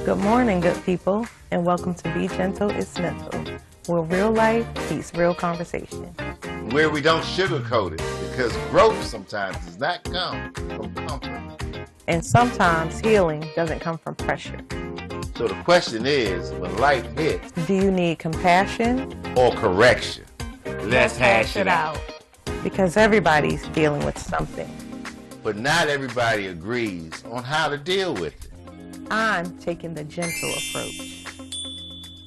Good morning, good people, and welcome to Be Gentle, It's Mental, where real life meets real conversation. Where we don't sugarcoat it, because growth sometimes does not come from comfort. And sometimes healing doesn't come from pressure. So the question is, when life hits, Do you need compassion? or correction? Let's hash it out. Because everybody's dealing with something. But not everybody agrees on how to deal with it. I'm taking the gentle approach.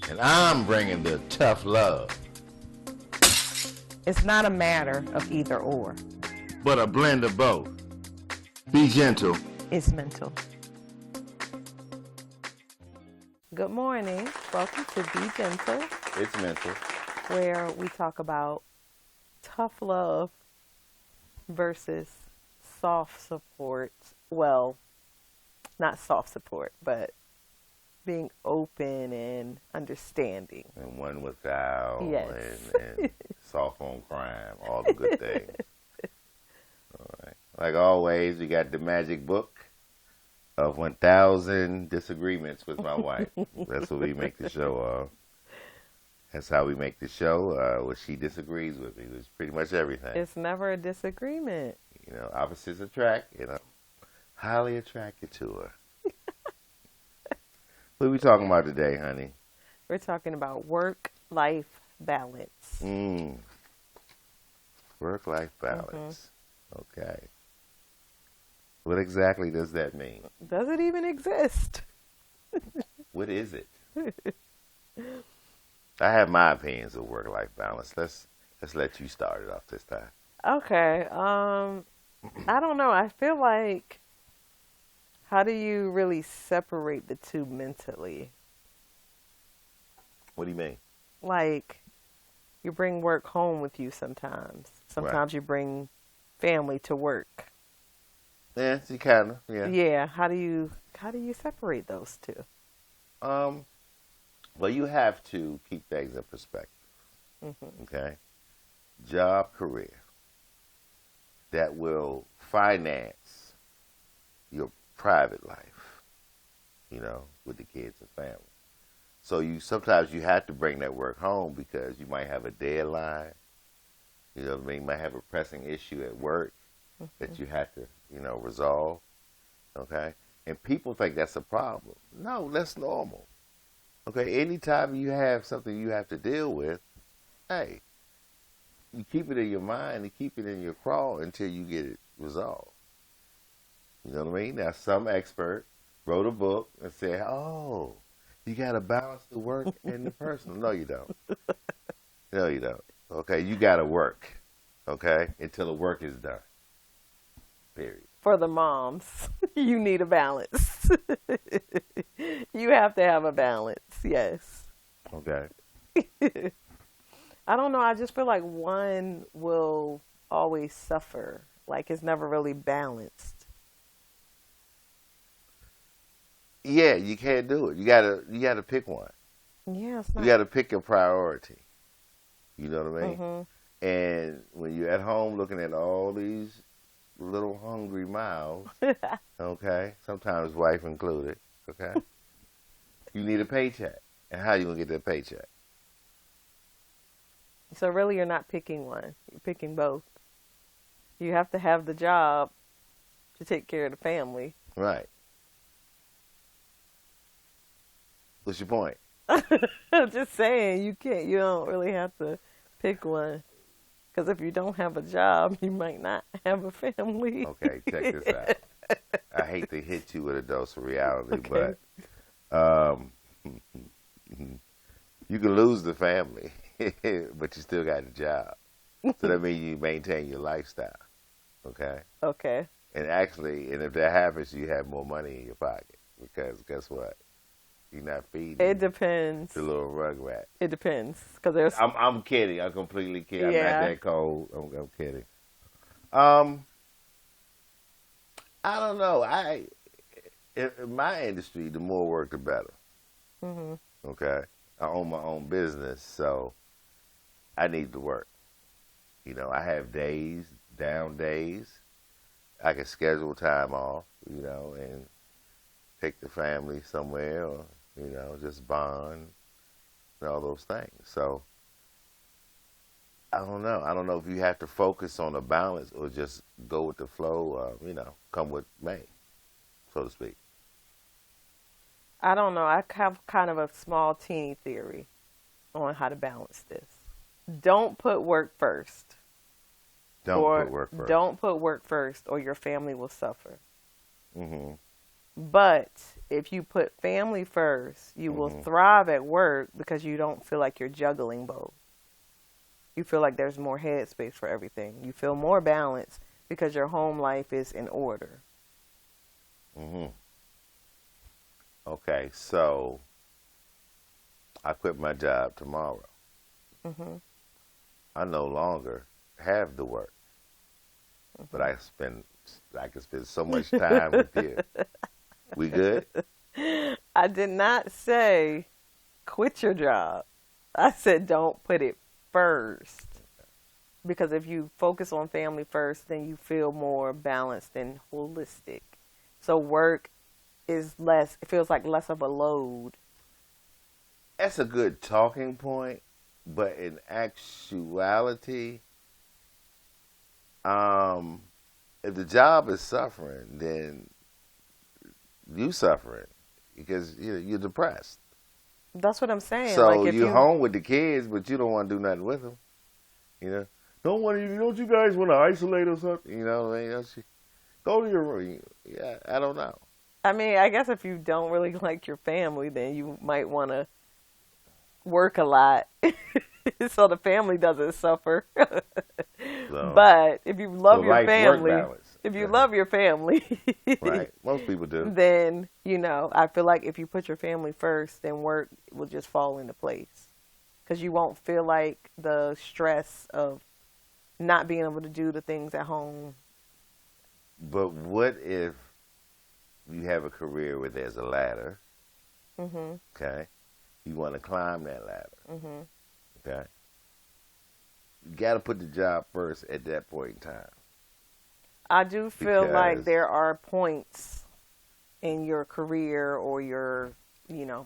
And I'm bringing the tough love. It's not a matter of either or. But a blend of both. Be gentle. It's mental. Good morning. Welcome to Be Gentle, It's mental. where we talk about tough love versus soft support. Well, not soft support, but being open and understanding. And one without. Yes. And soft on crime. All the good things. All right. Like always, we got the magic book of 1,000 disagreements with my wife. That's what we make the show of. That's how we make the show. When she disagrees with me, it's pretty much everything. It's never a disagreement. You know, opposites attract, and I'm highly attracted to her. What are we talking about today, honey? We're talking about work-life balance. Work-life balance. Okay. What exactly does that mean? Does it even exist? What is it? I have my opinions of work-life balance. Let's let you start it off this time. Okay. I don't know. I feel like, how do you really separate the two mentally? What do you mean? Like, you bring work home with you sometimes. Sometimes you bring family to work. Yeah, you kind of, yeah. Yeah. How do you separate those two? Well, you have to keep things in perspective. Okay? Job, career. That will finance your private life, you know, with the kids and family. So sometimes you have to bring that work home because you might have a deadline. You know what I mean? You might have a pressing issue at work that you have to, resolve. Okay? And people think that's a problem. No, that's normal. Okay? Anytime you have something you have to deal with, hey, you keep it in your mind and keep it in your crawl until you get it resolved. You know what I mean? Now, some expert wrote a book and said, oh, you got to balance the work and the personal. No, you don't. No, you don't. Okay? You got to work, okay, until the work is done. Period. For the moms, you need a balance. You have to have a balance, yes. Okay. I don't know. I just feel like one will always suffer. Like it's never really balanced. Yeah, you can't do it. You gotta pick one. Yeah, it's not. You gotta pick your priority. You know what I mean? And when you're at home looking at all these little hungry mouths, okay, sometimes wife included, okay, you need a paycheck. And how you gonna get that paycheck? So really, you're not picking one. You're picking both. You have to have the job to take care of the family. Right. What's your point? I'm just saying, you don't really have to pick one. Because if you don't have a job, you might not have a family. Okay, check this out. I hate to hit you with a dose of reality, Okay. but you can lose the family, but you still got the job. So that means you maintain your lifestyle, okay? Okay. And if that happens, you have more money in your pocket because guess what? You're not feeding. It depends. The little rugrat. It depends, because there's. I'm kidding. I'm completely kidding. Yeah. I'm not that cold. I'm kidding. I don't know. In my industry, the more work, the better. Okay. I own my own business, so I need to work. I have down days. I can schedule time off, and take the family somewhere, or just bond and all those things. So I don't know. I don't know if you have to focus on a balance or just go with the flow. Come with may, so to speak. I don't know. I have kind of a small, teeny theory on how to balance this. Don't put work first. Don't put work first, or your family will suffer. Mm-hmm. But if you put family first, you will thrive at work because you don't feel like you're juggling both. You feel like there's more headspace for everything. You feel more balanced because your home life is in order. Mm-hmm. Okay, so I quit my job tomorrow. Mm-hmm. I no longer have the work, but I can spend so much time with you. We good? I did not say quit your job. I said don't put it first. Because if you focus on family first, then you feel more balanced and holistic. So work is less, it feels like less of a load. That's a good talking point, but in actuality, if the job is suffering, then you suffering because you're depressed. That's what I'm saying. So like if you're home with the kids, but you don't want to do nothing with them. Don't you guys want to isolate or something? You know what I mean? Go to your room. Yeah, I don't know. I mean, I guess if you don't really like your family, then you might want to work a lot so the family doesn't suffer. So, but if you love your family, love your family, right? Most people do. Then I feel like if you put your family first, then work will just fall into place because you won't feel like the stress of not being able to do the things at home. But what if you have a career where there's a ladder? Mm-hmm. Okay, you want to climb that ladder. Mm-hmm. Okay, you got to put the job first at that point in time. I do feel like there are points in your career or your,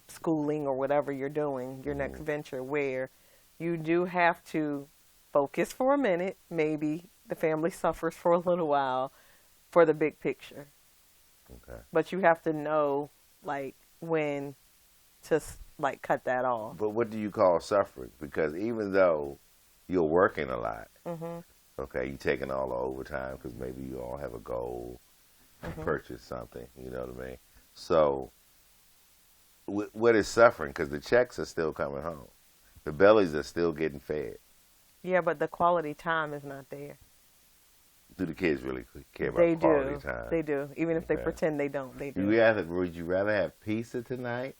schooling or whatever you're doing, your next venture, where you do have to focus for a minute. Maybe the family suffers for a little while for the big picture. Okay. But you have to know, when to, cut that off. But what do you call suffering? Because even though you're working a lot, okay, you're taking all the overtime because maybe you all have a goal to purchase something, you know what I mean? So what is suffering? Because the checks are still coming home. The bellies are still getting fed. Yeah, but the quality time is not there. Do the kids really care about quality time? They do. Even if they pretend they don't, they do. Would you rather have pizza tonight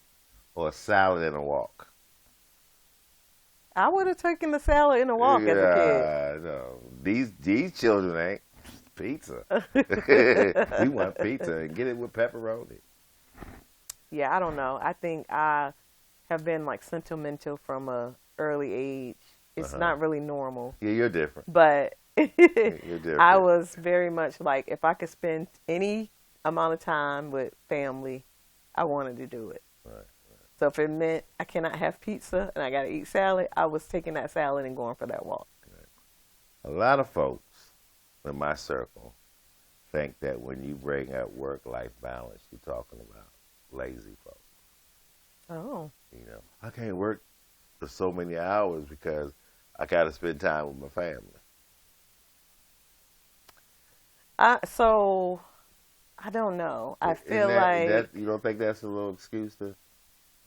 or a salad and a walk? I would have taken the salad and a walk as a kid. No. These children ain't. Pizza. We want pizza and get it with pepperoni. Yeah, I don't know. I think I have been sentimental from a early age. It's not really normal. Yeah, you're different. But you're different. I was very much if I could spend any amount of time with family, I wanted to do it. Right. So if it meant I cannot have pizza and I got to eat salad, I was taking that salad and going for that walk. Right. A lot of folks in my circle think that when you bring up work-life balance, you're talking about lazy folks. Oh. I can't work for so many hours because I got to spend time with my family. So I don't know. I feel like you don't think that's a little excuse to,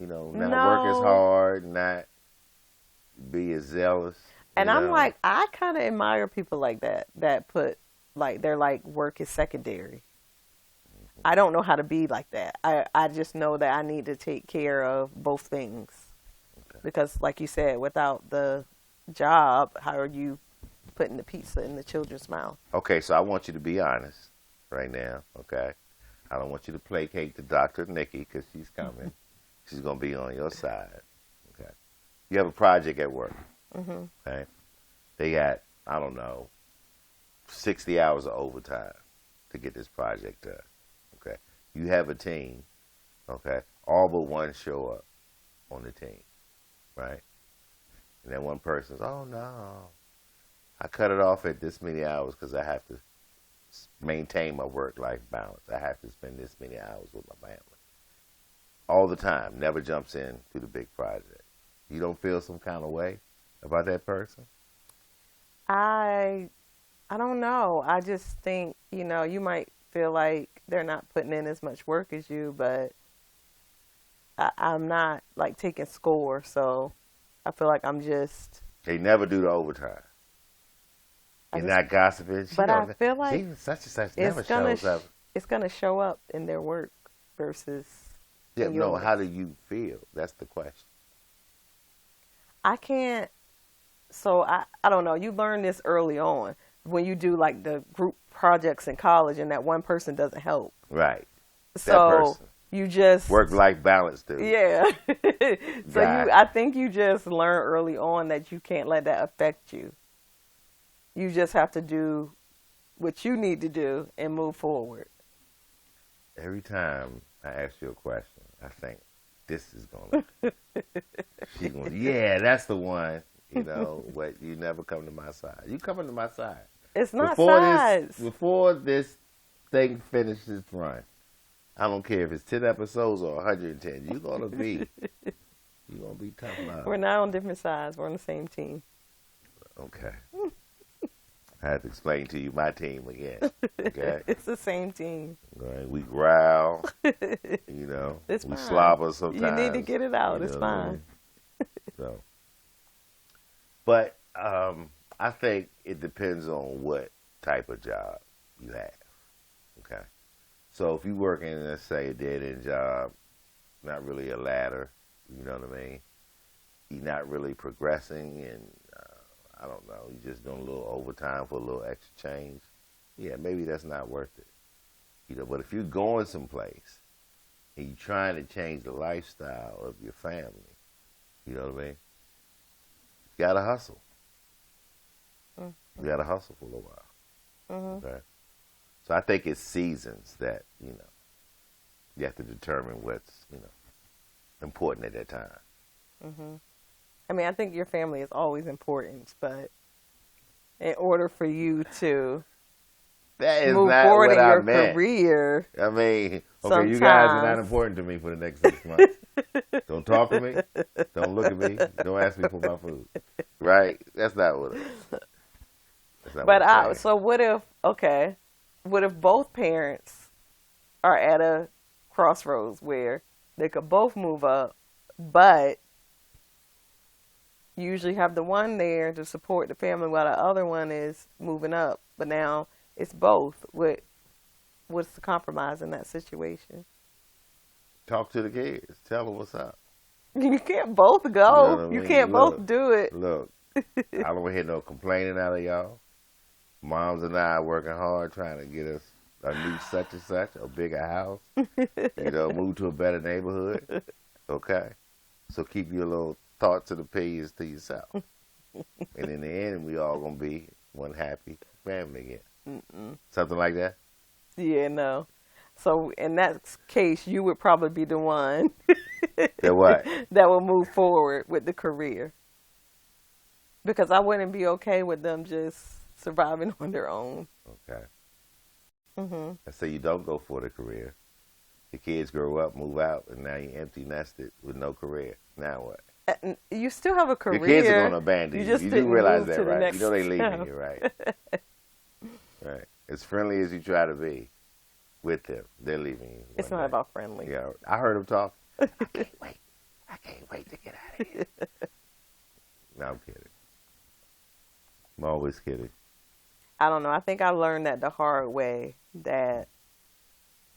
not No. work as hard, not be as zealous. And I'm I kind of admire people like that put, they're work is secondary. I don't know how to be like that. I just know that I need to take care of both things. Okay. Because like you said, without the job, how are you putting the pizza in the children's mouth? Okay, so I want you to be honest right now, okay? I don't want you to placate to Dr. Nikki because she's coming. She's going to be on your side, okay? You have a project at work, okay? They got, 60 hours of overtime to get this project done, okay? You have a team Okay, all but one show up on the team, right? And then one person's, oh no, I cut it off at this many hours because I have to maintain my work-life balance. I have to spend this many hours with my family. All the time, never jumps in to the big project. You don't feel some kind of way about that person? I don't know. I just think, you might feel like they're not putting in as much work as you, but I'm not like taking score, so I feel like I'm just. They never do the overtime. You're not gossiping. But I feel like such and such never shows up. It's gonna show up in their work versus. Yeah, no. How do you feel? That's the question. I can't. So I don't know. You learn this early on when you do like the group projects in college, and that one person doesn't help. Right. So that person. You just work-life balance, dude. Yeah. So I think you just learn early on that you can't let that affect you. You just have to do what you need to do and move forward. Every time I ask you a question, I think this is gonna. She's gonna. Yeah, that's the one. But you never come to my side. You coming to my side. It's not sides. Before this thing finishes run, I don't care if it's 10 episodes or 110. You're gonna be tough love. We're not on different sides. We're on the same team. Okay. I have to explain to you my team again. Okay. It's the same team. Right. We growl. It's we fine. slobber sometimes. You need to get it out. It's fine. So, but I think it depends on what type of job you have. Okay. So if you work in, let's say, a dead-end job, not really a ladder, you know what I mean? You're not really progressing, and I don't know, you're just doing a little overtime for a little extra change. Yeah, maybe that's not worth it. But if you're going someplace and you're trying to change the lifestyle of your family, you know what I mean? You gotta hustle. Mm-hmm. You gotta hustle for a little while. Mm-hmm. Okay. So I think it's seasons that, you have to determine what's, important at that time. Mm-hmm. I mean, I think your family is always important, but in order for you to move forward in your career. I mean, okay, you guys are not important to me for the next 6 months. Don't talk to me. Don't look at me. Don't ask me for my food. Right? That's not what it is. But so what if both parents are at a crossroads where they could both move up, but you usually have the one there to support the family while the other one is moving up, but now it's both. What's the compromise in that situation? Talk to the kids. Tell them what's up. You can't both go. You know what I mean? You can't both do it. Look, I don't hear no complaining out of y'all. Moms and I are working hard trying to get us a new such and such, a bigger house, move to a better neighborhood. Okay? So keep your little thoughts and opinions to yourself. And in the end, we all going to be one happy family again. Mm-mm. Something like that? Yeah, no. So in that case, you would probably be the one that what? That will move forward with the career. Because I wouldn't be okay with them just surviving on their own. Okay. Mm-hmm. Let's say you don't go for the career. The kids grow up, move out, and now you're empty nested with no career. Now what? You still have a career. Your kids are going to abandon you. You do realize that, right? You know they're leaving you, right? Right. As friendly as you try to be with them, they're leaving you. It's not about friendly. Yeah, I heard them talk. I can't wait to get out of here. No, I'm kidding. I'm always kidding. I don't know. I think I learned that the hard way, that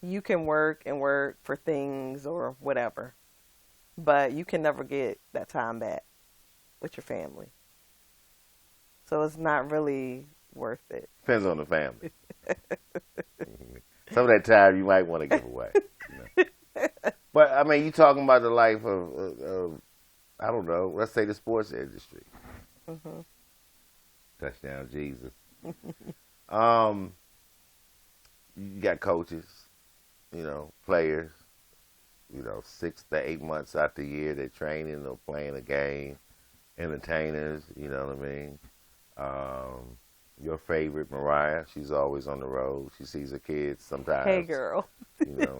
you can work and work for things or whatever, but you can never get that time back with your family. So it's not really worth it. Depends on the family. Some of that time you might want to give away. But, I mean, you talking about the life of I don't know, let's say the sports industry. Mm-hmm. Touchdown, Jesus. You got coaches, players. 6 to 8 months out the year, they're training or playing a game, entertainers, you know what I mean? Your favorite, Mariah, she's always on the road. She sees her kids sometimes. Hey, girl. You know.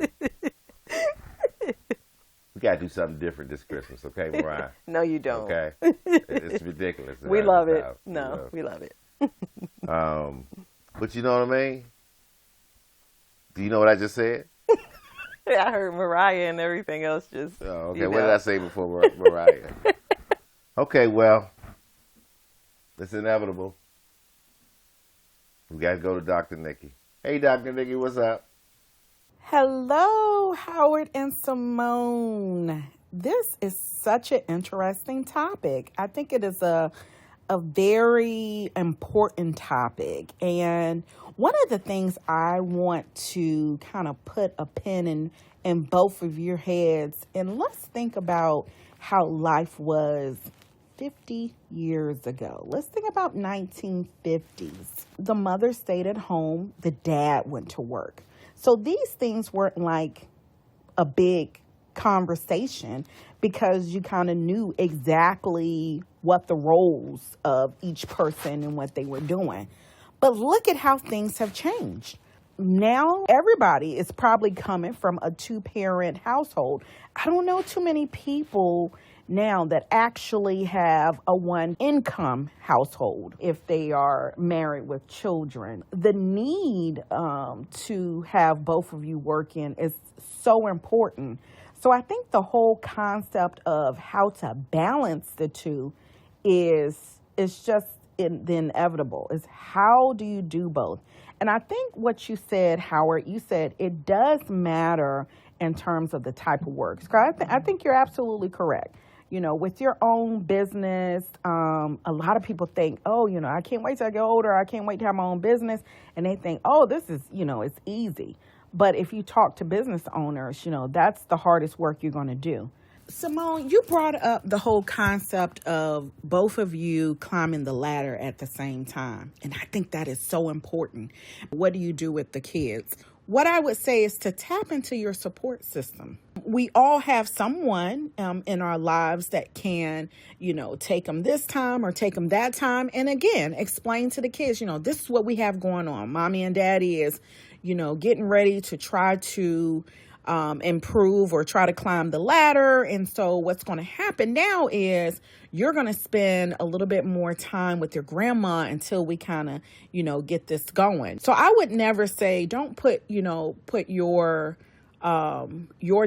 We got to do something different this Christmas, okay, Mariah? No, you don't. Okay? It's ridiculous. We love it. No, we love it. But you know what I mean? Do you know what I just said? I heard Mariah and everything else just. Oh, okay. What did I say before Mariah? Okay, well, it's inevitable. We got to go to Dr. Nikki. Hey, Dr. Nikki, what's up? Hello, Howard and Simone. This is such an interesting topic. I think it is a very important topic. And one of the things I want to kind of put a pin in both of your heads, and let's think about how life was 50 years ago. Let's think about 1950s. The mother stayed at home, the dad went to work. So these things weren't like a big conversation because you kind of knew exactly what the roles of each person and what they were doing. But look at how things have changed. Now everybody is probably coming from a 2-parent household. I don't know too many people now that actually have a 1-income household if they are married with children. The need to have both of you working is so important. So I think the whole concept of how to balance the two is just the inevitable. Is how do you do both? And I think what you said, Howard, you said it does matter in terms of the type of work. I think you're absolutely correct. With your own business, a lot of people think, I can't wait till I get older. I can't wait to have my own business. And they think, this is, it's easy. But if you talk to business owners, that's the hardest work you're going to do. Simone, you brought up the whole concept of both of you climbing the ladder at the same time. And I think that is so important. What do you do with the kids? What I would say is to tap into your support system. We all have someone in our lives that can, take them this time or take them that time. And again, explain to the kids, this is what we have going on. Mommy and daddy is, getting ready to try to improve or try to climb the ladder. And so what's going to happen now is you're going to spend a little bit more time with your grandma until we kind of, get this going. So I would never say, don't put your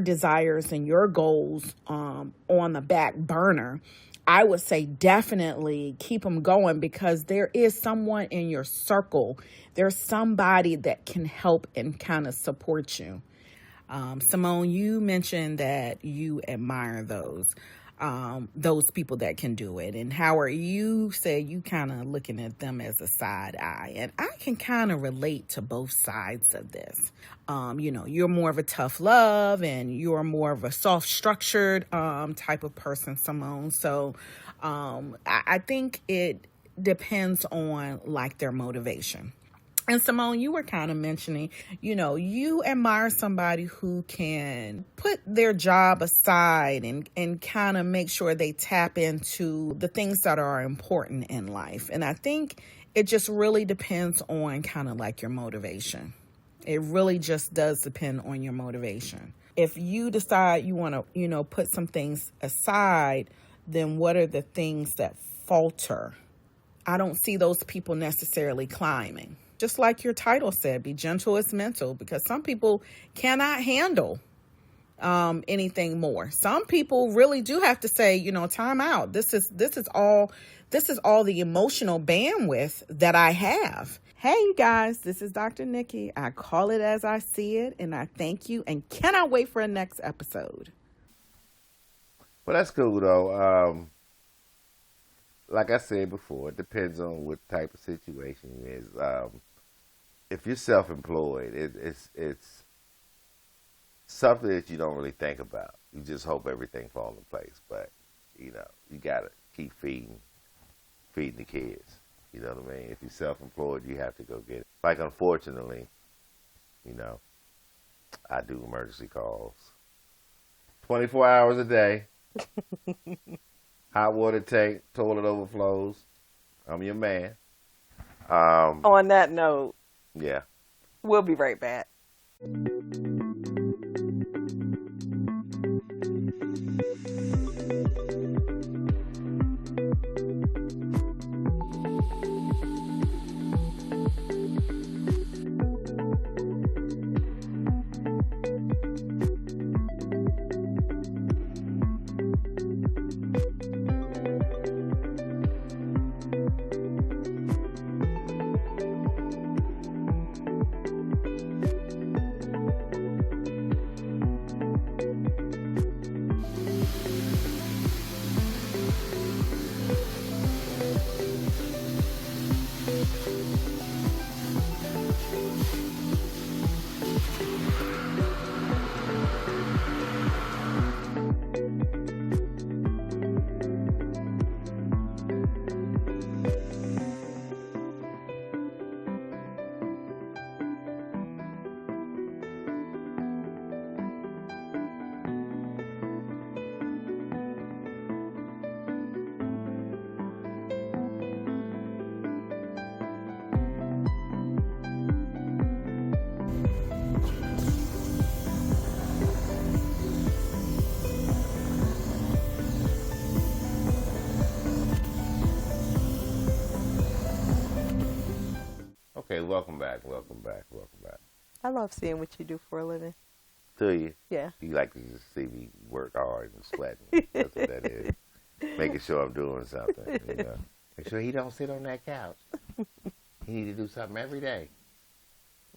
desires and your goals on the back burner. I would say definitely keep them going because there is someone in your circle. There's somebody that can help and kind of support you. Simone, you mentioned that you admire those people that can do it. And Howard, you said you kind of looking at them as a side eye. And I can kind of relate to both sides of this. You're more of a tough love and you're more of a soft structured type of person, Simone. So I think it depends on like their motivation. And Simone, you were kind of mentioning, you admire somebody who can put their job aside and kind of make sure they tap into the things that are important in life. And I think it just really depends on kind of like your motivation. It really just does depend on your motivation. If you decide you want to, put some things aside, then what are the things that falter? I don't see those people necessarily climbing. Just like your title said, be gentle as mental, because some people cannot handle anything more. Some people really do have to say, time out. This is all the emotional bandwidth that I have. Hey, you guys, this is Dr. Nikki. I call it as I see it, and I thank you and cannot wait for a next episode. Well, that's cool, though. Like I said before, it depends on what type of situation it is. If you're self-employed, it's something that you don't really think about. You just hope everything falls in place. But, you got to keep feeding the kids. You know what I mean? If you're self-employed, you have to go get it. Like, unfortunately, I do emergency calls. 24 hours a day. Hot water tank, toilet overflows. I'm your man. On that note, Yeah. we'll be right back. Okay, welcome back. I love seeing what you do for a living. Do you? Yeah. You like to just see me work hard and sweating. That's what that is. Making sure I'm doing something. Make sure he don't sit on that couch. He need to do something every day.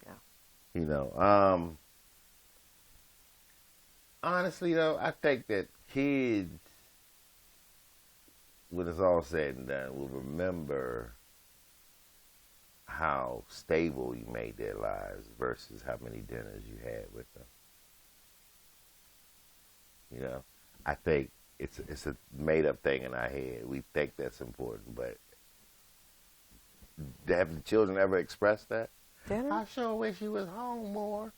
Yeah. Honestly though, I think that kids, when it's all said and done, will remember how stable you made their lives versus how many dinners you had with them. I think it's a made up thing in our head. We think that's important, but have the children ever expressed that? Dinner? I sure wish you was home more.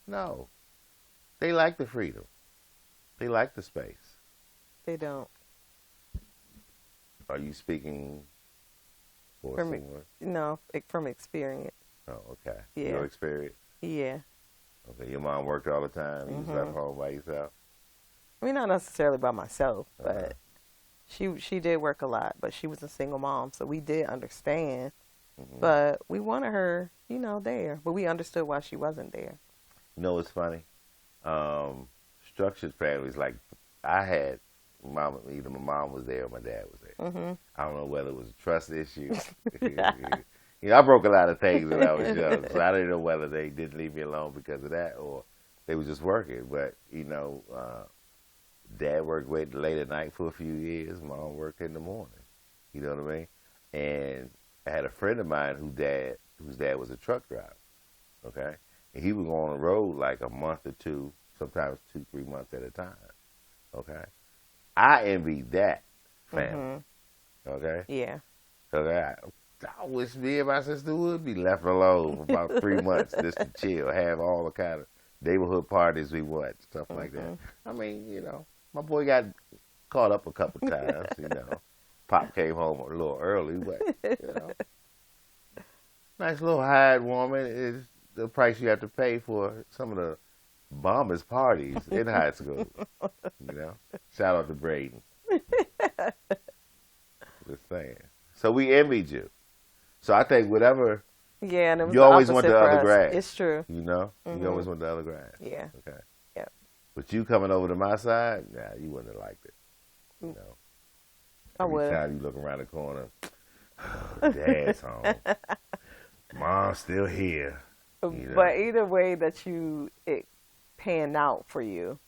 No. They like the freedom. They like the space. They don't. Are you speaking for From someone? No, from experience. Oh, okay. Yeah. Your experience? Yeah. Okay, your mom worked all the time. You was left home by yourself? I mean, not necessarily by myself, but she did work a lot, but she was a single mom, so we did understand. But we wanted her, there. But we understood why she wasn't there. You know what's funny? Structured families, like I had mom, either my mom was there or my dad was there. I don't know whether it was a trust issue. I broke a lot of things when I was young, so I didn't know whether they didn't leave me alone because of that or they were just working. But, Dad worked late at night for a few years. Mom worked in the morning. You know what I mean? And I had a friend of mine whose dad was a truck driver. Okay? And he would go on the road like a month or two, sometimes 2-3 months at a time. Okay? I envied that family. Okay? Yeah. Okay? I wish me and my sister would be left alone for about 3 months just to chill, have all the kind of neighborhood parties we want, stuff like that. I mean, my boy got caught up a couple times, Pop came home a little early, but, nice little hired woman is the price you have to pay for some of the bombers parties in high school. Shout out to Braden. Just saying. So we envied you. So I think whatever. Yeah, and it was you always want opposite the for other us. grass. It's true. You always want the other grass. Yeah. Okay. Yep. But you coming over to my side, you wouldn't have liked it. I would. Every time you look around the corner, Dad's home. Mom's still here. But either way that it panned out for you,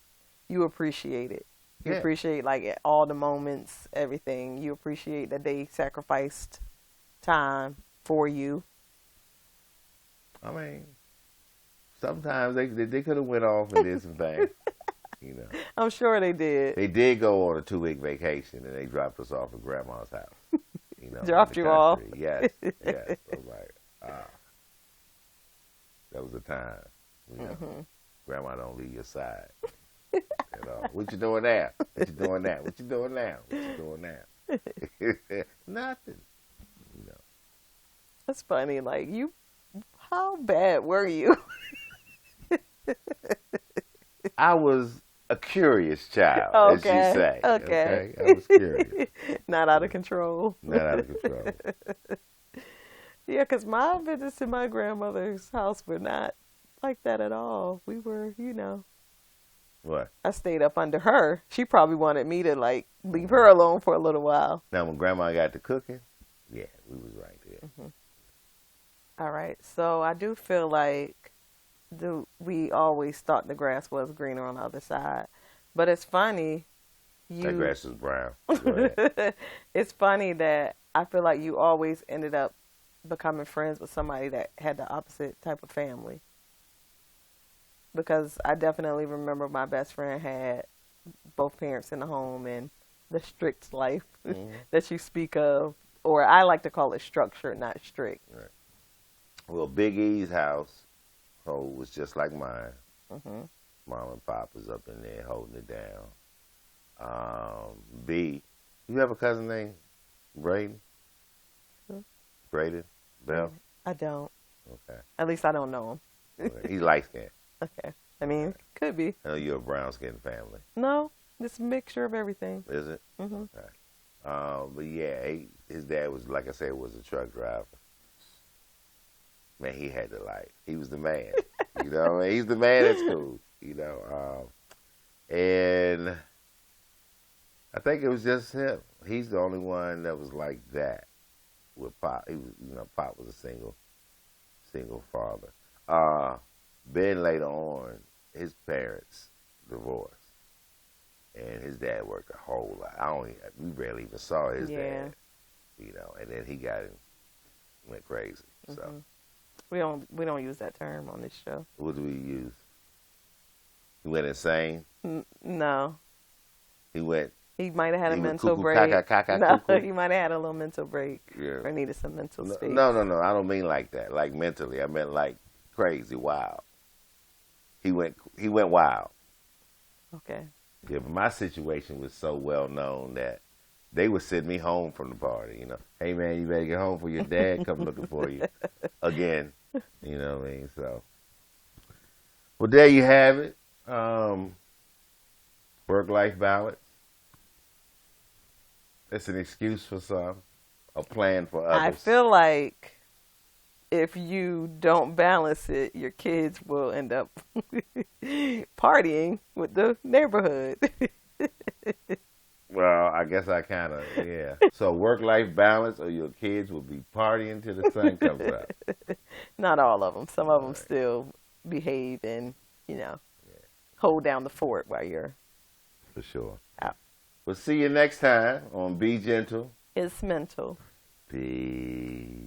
you appreciate it. You appreciate all the moments, everything. You appreciate that they sacrificed time for you. I mean, sometimes they could have went off and did some things. I'm sure they did. They did go on a 2-week vacation and they dropped us off at Grandma's house. Dropped you off? Yes. I was like, that was the time. Grandma don't leave your side. You know, what you doing now? What you doing now? What you doing now? What you doing now? Nothing. You know. That's funny. Like how bad were you? I was a curious child, as you say. Okay. I was curious. Not out of control. Not out of control. Yeah, because my visits to my grandmother's house were not like that at all. We were, What? I stayed up under her. She probably wanted me to leave her alone for a little while. Now, when Grandma got to cooking, yeah, we was right there. Mm-hmm. All right. So I do feel like we always thought the grass was greener on the other side. But it's funny. That grass is brown. Go ahead. It's funny that I feel like you always ended up becoming friends with somebody that had the opposite type of family. Because I definitely remember my best friend had both parents in the home and the strict life that you speak of. Or I like to call it structured, not strict. Right. Well, Big E's house was just like mine. Mm-hmm. Mom and Pop was up in there holding it down. B, you have a cousin named Braden? Who? Braden Bell? I don't. Okay. At least I don't know him. Okay. He's light skinned. Okay. I mean, could be. I know you're a brown skinned family. No, it's a mixture of everything. Is it? Mm-hmm. Okay. But yeah, his dad was, like I said, was a truck driver. Man, he had the life. He was the man. He's the man at school. And I think it was just him. He's the only one that was like that with Pop. He was, Pop was a single father. Ben later on, his parents divorced, and his dad worked a whole lot. We barely even saw his dad. And then he went crazy. Mm-hmm. So. We don't use that term on this show. What do we use? He went insane? No. He might have had a mental cuckoo, break. cuckoo. He might have had a little mental break. Yeah. Or needed some mental space. No. I don't mean like that. Like mentally. I meant like crazy, wild. He went wild. Okay. Yeah, but my situation was so well known that they would send me home from the party, Hey man, you better get home for your dad come looking for you again. You know what I mean? So, well, there you have it. Work-life balance. It's an excuse for some, a plan for others. I feel like if you don't balance it, your kids will end up partying with the neighborhood. Well, I guess I kind of, yeah. So work-life balance, or your kids will be partying till the sun comes up. Not all of them. Some of them still behave and, hold down the fort while you're for sure out. We'll see you next time on Be Gentle. It's mental. Peace.